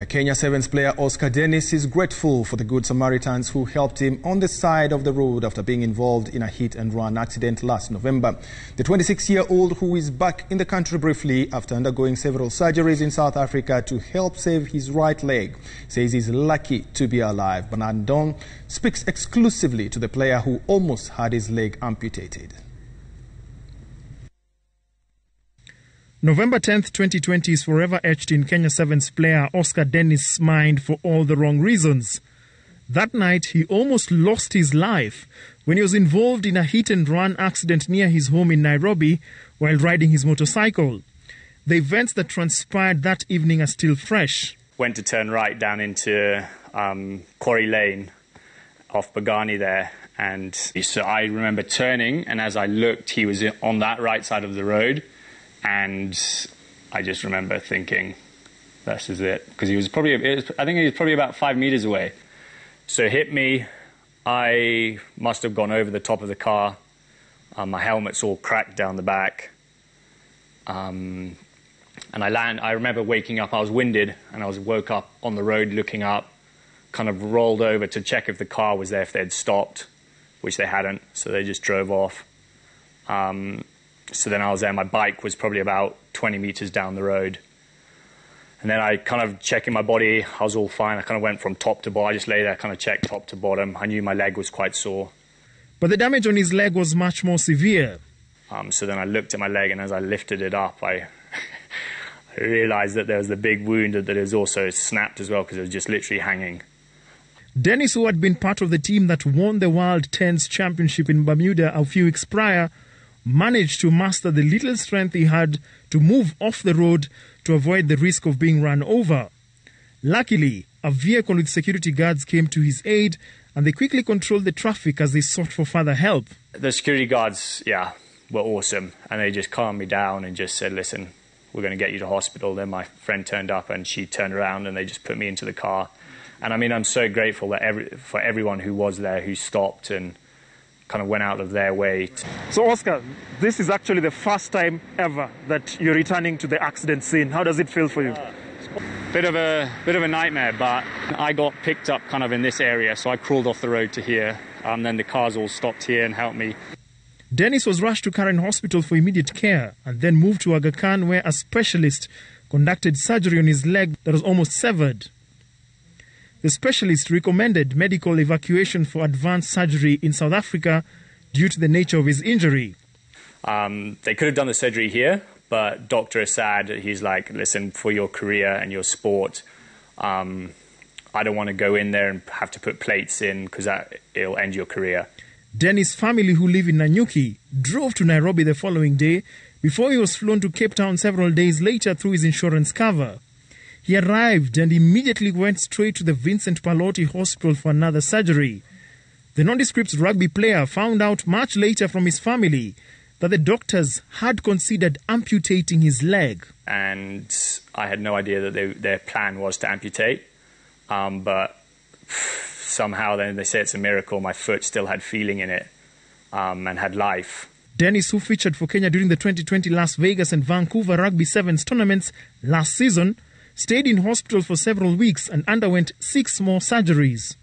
Kenya Sevens player Oscar Dennis is grateful for the good Samaritans who helped him on the side of the road after being involved in a hit-and-run accident last November. The 26-year-old, who is back in the country briefly after undergoing several surgeries in South Africa to help save his right leg, says he's lucky to be alive. But Ndong speaks exclusively to the player who almost had his leg amputated. November 10th, 2020 is forever etched in Kenya Sevens player Oscar Dennis' mind for all the wrong reasons. That night, he almost lost his life when he was involved in a hit-and-run accident near his home in Nairobi while riding his motorcycle. The events that transpired that evening are still fresh. Went to turn right down into Quarry Lane off Bagani there. And so I remember turning, and as I looked, he was on that right side of the road. And I just remember thinking, this is it. Because I think he was probably about 5 meters away. So it hit me. I must have gone over the top of the car. My helmet's all cracked down the back. And I remember waking up, I was winded, and I woke up on the road looking up, kind of rolled over to check if the car was there, if they'd stopped, which they hadn't, so they just drove off. So then I was there, my bike was probably about 20 meters down the road. And then I kind of checking my body, I was all fine. I kind of went from top to bottom. I just lay there, kind of checked top to bottom. I knew my leg was quite sore. But the damage on his leg was much more severe. So then I looked at my leg, and as I lifted it up, I realized that there was the big wound that is also snapped as well, because it was just literally hanging. Dennis, who had been part of the team that won the World Tens Championship in Bermuda a few weeks prior, managed to muster the little strength he had to move off the road to avoid the risk of being run over. Luckily, a vehicle with security guards came to his aid, and they quickly controlled the traffic as they sought for further help. The security guards, were awesome, and they just calmed me down and just said, listen, we're going to get you to hospital. Then my friend turned up, and she turned around, and they just put me into the car. And I mean, I'm so grateful that for everyone who was there, who stopped and kind of went out of their way. So, Oscar, this is actually the first time ever that you're returning to the accident scene. How does it feel for you? Bit of a nightmare, but I got picked up kind of in this area, so I crawled off the road to here, and then the cars all stopped here and helped me. Dennis was rushed to Karen Hospital for immediate care and then moved to Aga Khan, where a specialist conducted surgery on his leg that was almost severed. The specialist recommended medical evacuation for advanced surgery in South Africa due to the nature of his injury. They could have done the surgery here, but Dr. Assad, he's like, listen, for your career and your sport, I don't want to go in there and have to put plates in because it'll end your career. Dennis' family, who live in Nanyuki, drove to Nairobi the following day before he was flown to Cape Town several days later through his insurance cover. He arrived and immediately went straight to the Vincent Pallotti Hospital for another surgery. The nondescript rugby player found out much later from his family that the doctors had considered amputating his leg. And I had no idea that their plan was to amputate. But somehow then they say it's a miracle, my foot still had feeling in it and had life. Dennis, who featured for Kenya during the 2020 Las Vegas and Vancouver Rugby Sevens tournaments last season, stayed in hospital for several weeks and underwent 6 more surgeries.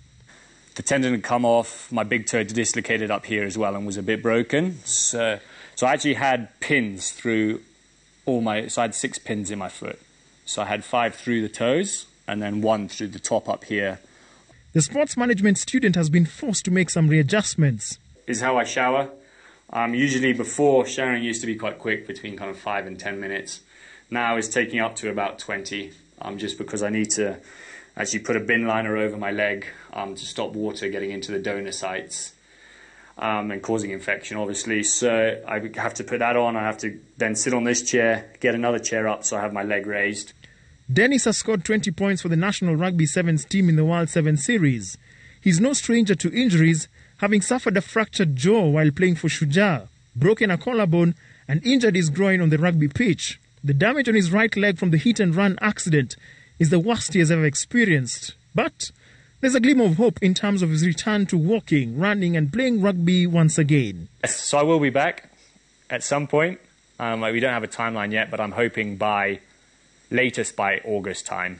The tendon had come off, my big toe dislocated up here as well and was a bit broken. So I actually had pins through so I had 6 pins in my foot. So I had 5 through the toes and then 1 through the top up here. The sports management student has been forced to make some readjustments. This is how I shower. Usually before, showering used to be quite quick, between kind of 5 and 10 minutes. Now it's taking up to about 20. Just because I need to actually put a bin liner over my leg to stop water getting into the donor sites and causing infection, obviously. So I have to put that on. I have to then sit on this chair, get another chair up so I have my leg raised. Dennis has scored 20 points for the National Rugby Sevens team in the World Sevens Series. He's no stranger to injuries, having suffered a fractured jaw while playing for Shujaa, broken a collarbone and injured his groin on the rugby pitch. The damage on his right leg from the hit-and-run accident is the worst he has ever experienced. But there's a glimmer of hope in terms of his return to walking, running and playing rugby once again. So I will be back at some point. We don't have a timeline yet, but I'm hoping latest by August time.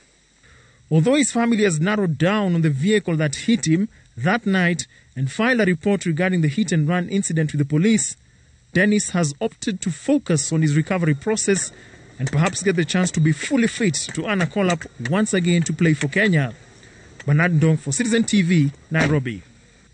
Although his family has narrowed down on the vehicle that hit him that night and filed a report regarding the hit-and-run incident with the police, Dennis has opted to focus on his recovery process and perhaps get the chance to be fully fit to earn a call-up once again to play for Kenya. Bernard Ndong for Citizen TV, Nairobi.